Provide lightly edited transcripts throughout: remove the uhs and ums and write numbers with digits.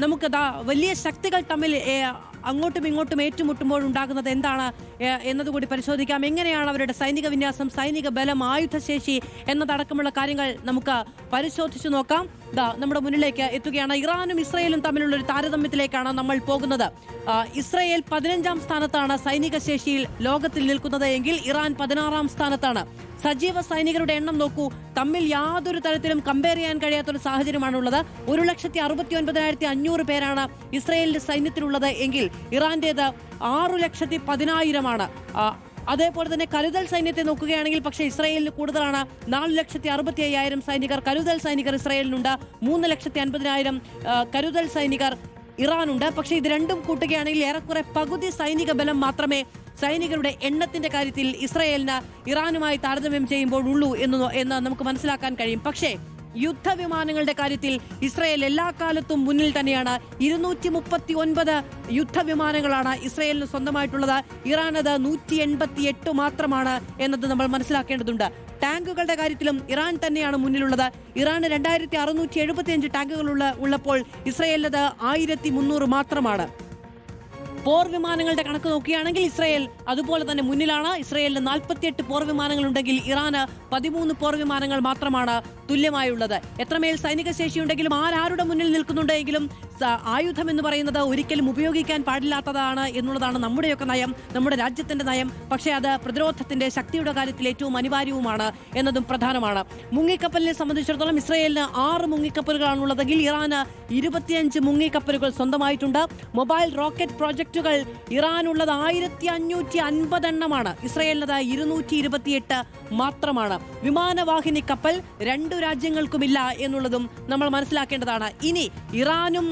നമുക്ക് വലിയ ശക്തികൾ തമ്മിൽ അങ്ങോട്ടും ഇങ്ങോട്ടും ഏറ്റുമുട്ടുമ്പോൾ ഉണ്ടാകുന്നത് എന്താണ് എന്നതുകൂടി പരിശോധിക്കാം. എങ്ങനെയാണ് അവരുടെ സൈനിക വിന്യാസം, സൈനിക ബലം, ആയുധശേഷി എന്നതടക്കമുള്ള കാര്യങ്ങൾ നമുക്ക് പരിശോധിച്ചു നോക്കാം. നമ്മുടെ മുന്നിലേക്ക് എത്തുകയാണ്. ഇറാനും ഇസ്രയേലും തമ്മിലുള്ള ഒരു താരതമ്യത്തിലേക്കാണ് നമ്മൾ പോകുന്നത്. ഇസ്രയേൽ 15ാം സ്ഥാനത്താണ് സൈനിക ശേഷിയിൽ ലോകത്തിൽ നിൽക്കുന്നത് എങ്കിൽ ഇറാൻ 16ാം സ്ഥാനത്താണ്. സജീവ സൈനികരുടെ എണ്ണം നോക്കൂ, തമ്മിൽ യാതൊരു തരത്തിലും കമ്പയർ ചെയ്യാൻ കഴിയാത്തൊരു സാഹചര്യമാണുള്ളത്. 1,69,500 പേരാണ് ഇസ്രയേലിന്റെ സൈന്യത്തിലുള്ളത് എങ്കിൽ ഇറാന്റേത് 6,10,000 അതേപോലെ തന്നെ കരുതൽ സൈന്യത്തെ നോക്കുകയാണെങ്കിൽ പക്ഷേ ഇസ്രയേലിന് കൂടുതലാണ്. 4,65,000 സൈനികർ കരുതൽ സൈനികർ ഇസ്രയേലിനുണ്ട്. 3,50,000 കരുതൽ സൈനികർ ഇറാനുണ്ട്. പക്ഷേ ഇത് രണ്ടും കൂട്ടുകയാണെങ്കിൽ ഏറെക്കുറെ പകുതി സൈനിക ബലം മാത്രമേ സൈനികരുടെ എണ്ണത്തിന്റെ കാര്യത്തിൽ ഇസ്രയേലിന് ഇറാനുമായി താരതമ്യം ചെയ്യുമ്പോൾ ഉള്ളൂ എന്ന് നമുക്ക് മനസ്സിലാക്കാൻ കഴിയും. പക്ഷേ യുദ്ധവിമാനങ്ങളുടെ കാര്യത്തിൽ ഇസ്രയേൽ എല്ലാ കാലത്തും മുന്നിൽ തന്നെയാണ്. 239 യുദ്ധവിമാനങ്ങളാണ് ഇസ്രയേലിന് സ്വന്തമായിട്ടുള്ളത്. ഇറാനത് 188 മാത്രമാണ് എന്നത് നമ്മൾ മനസ്സിലാക്കേണ്ടതുണ്ട്. ടാങ്കുകളുടെ കാര്യത്തിലും ഇറാൻ തന്നെയാണ് മുന്നിലുള്ളത്. ഇറാന് 2675 ടാങ്കുകൾ ഉള്ളപ്പോൾ ഇസ്രയേലിനത് 1300 മാത്രമാണ്. പോർ വിമാനങ്ങളുടെ കണക്ക് നോക്കുകയാണെങ്കിൽ ഇസ്രയേൽ അതുപോലെ തന്നെ മുന്നിലാണ്. ഇസ്രയേലിന് 48 പോർ വിമാനങ്ങൾ ഉണ്ടെങ്കിൽ ഇറാന് 13 പോർ വിമാനങ്ങൾ മാത്രമാണ് തുല്യമായുള്ളത്. എത്രമേൽ സൈനിക ശേഷിയുണ്ടെങ്കിലും ആരുടെ മുന്നിൽ നിൽക്കുന്നുണ്ടെങ്കിലും ആയുധം എന്ന് പറയുന്നത് ഒരിക്കലും ഉപയോഗിക്കാൻ പാടില്ലാത്തതാണ് എന്നുള്ളതാണ് നമ്മുടെയൊക്കെ നയം, നമ്മുടെ രാജ്യത്തിന്റെ നയം. പക്ഷേ അത് പ്രതിരോധത്തിന്റെ ശക്തിയുടെ കാര്യത്തിൽ ഏറ്റവും അനിവാര്യവുമാണ് എന്നതും പ്രധാനമാണ്. മുങ്ങിക്കപ്പലിനെ സംബന്ധിച്ചിടത്തോളം ഇസ്രയേലിന് 6 മുങ്ങിക്കപ്പലുകളാണുള്ളതെങ്കിൽ ഇറാന് 25 മുങ്ങിക്കപ്പലുകൾ സ്വന്തമായിട്ടുണ്ട്. മൊബൈൽ റോക്കറ്റ് പ്രോജക്റ്റുകൾ ഇറാനുള്ളത് 1550 എണ്ണമാണ്. ഇസ്രയേലിനത് 228 മാത്രമാണ്. വിമാനവാഹിനി കപ്പൽ 2 രാജ്യങ്ങൾക്കുമില്ല എന്നുള്ളതും നമ്മൾ മനസ്സിലാക്കേണ്ടതാണ്. ഇനി ഇറാനും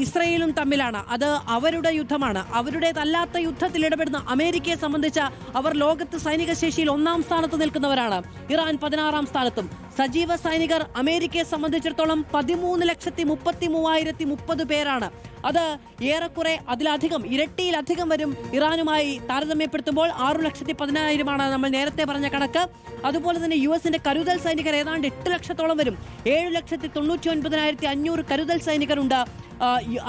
ഇസ്രയേലും തമ്മിലാണ്, അത് അവരുടെ യുദ്ധമാണ്. അവരുടേതല്ലാത്ത യുദ്ധത്തിൽ ഇടപെടുന്ന അമേരിക്കയെ സംബന്ധിച്ച് അവർ ലോകത്ത് സൈനിക ശേഷിയിൽ 1ാം സ്ഥാനത്ത് നിൽക്കുന്നവരാണ്. ഇറാൻ 16ാം സ്ഥാനത്തും. സജീവ സൈനികർ അമേരിക്കയെ സംബന്ധിച്ചിടത്തോളം 13,33,030 പേരാണ്. അത് ഏറെക്കുറെ അതിലധികം ഇരട്ടിയിലധികം വരും ഇറാനുമായി താരതമ്യപ്പെടുത്തുമ്പോൾ. 6,10,000 നമ്മൾ നേരത്തെ പറഞ്ഞ കണക്ക്. അതുപോലെ തന്നെ US-ന്റെ കരുതൽ സൈനികർ ഏതാണ്ട് 8 ലക്ഷത്തോളം വരും. 7,99,500 കരുതൽ സൈനികരുണ്ട്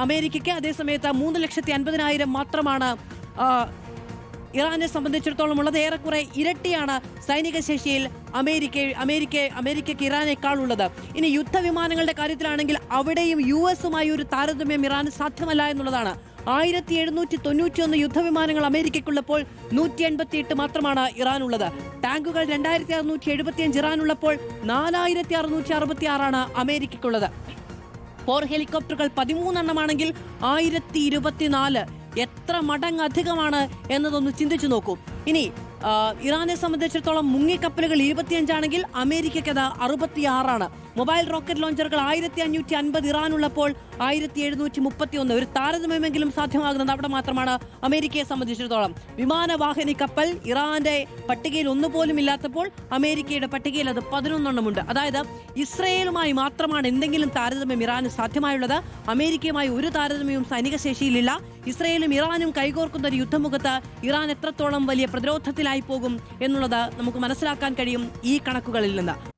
അമേരിക്കയ്ക്ക്. അതേസമയത്ത് 3,50,000 മാത്രമാണ് ഇറാനെ സംബന്ധിച്ചിടത്തോളം ഉള്ളത്. ഏറെക്കുറെ ഇരട്ടിയാണ് സൈനിക ശേഷിയിൽ അമേരിക്കയ്ക്ക് ഇറാനേക്കാൾ ഉള്ളത്. ഇനി യുദ്ധവിമാനങ്ങളുടെ കാര്യത്തിലാണെങ്കിൽ അവിടെയും US-ഉമായി ഒരു താരതമ്യം ഇറാന് സാധ്യമല്ല എന്നുള്ളതാണ്. 1791 യുദ്ധവിമാനങ്ങൾ അമേരിക്കയ്ക്കുള്ളപ്പോൾ 188 മാത്രമാണ് ഇറാനുള്ളത്. ടാങ്കുകൾ 2675 ഇറാനുള്ളപ്പോൾ 4666 അമേരിക്കയ്ക്കുള്ളത്. പോർ ഹെലികോപ്റ്ററുകൾ 13 എണ്ണമാണെങ്കിൽ 1024. എത്ര മടങ്ങ് അധികമാണ് എന്നതൊന്ന് ചിന്തിച്ചു നോക്കൂ. ഇനി ഇറാനെ സംബന്ധിച്ചിടത്തോളം മുങ്ങിക്കപ്പലുകൾ 25 ആണെങ്കിൽ അമേരിക്കയ്ക്ക് അത് 66. മൊബൈൽ റോക്കറ്റ് ലോഞ്ചറുകൾ 1550 ഇറാനുള്ളപ്പോൾ 1731. ഒരു താരതമ്യമെങ്കിലും സാധ്യമാകുന്നത് അവിടെ മാത്രമാണ് അമേരിക്കയെ സംബന്ധിച്ചിടത്തോളം. വിമാനവാഹിനി കപ്പൽ ഇറാന്റെ പട്ടികയിൽ ഒന്നുപോലും ഇല്ലാത്തപ്പോൾ അമേരിക്കയുടെ പട്ടികയിൽ അത് 11 എണ്ണമുണ്ട്. അതായത് ഇസ്രയേലുമായി മാത്രമാണ് എന്തെങ്കിലും താരതമ്യം ഇറാന് സാധ്യമായുള്ളത്. അമേരിക്കയുമായി ഒരു താരതമ്യവും സൈനിക ശേഷിയിലില്ല. ഇസ്രയേലും ഇറാനും കൈകോർക്കുന്ന ഒരു യുദ്ധമുഖത്ത് ഇറാൻ എത്രത്തോളം വലിയ പ്രതിരോധത്തിലായി പോകും എന്നുള്ളത് നമുക്ക് മനസ്സിലാക്കാൻ കഴിയും ഈ കണക്കുകളിൽ നിന്ന്.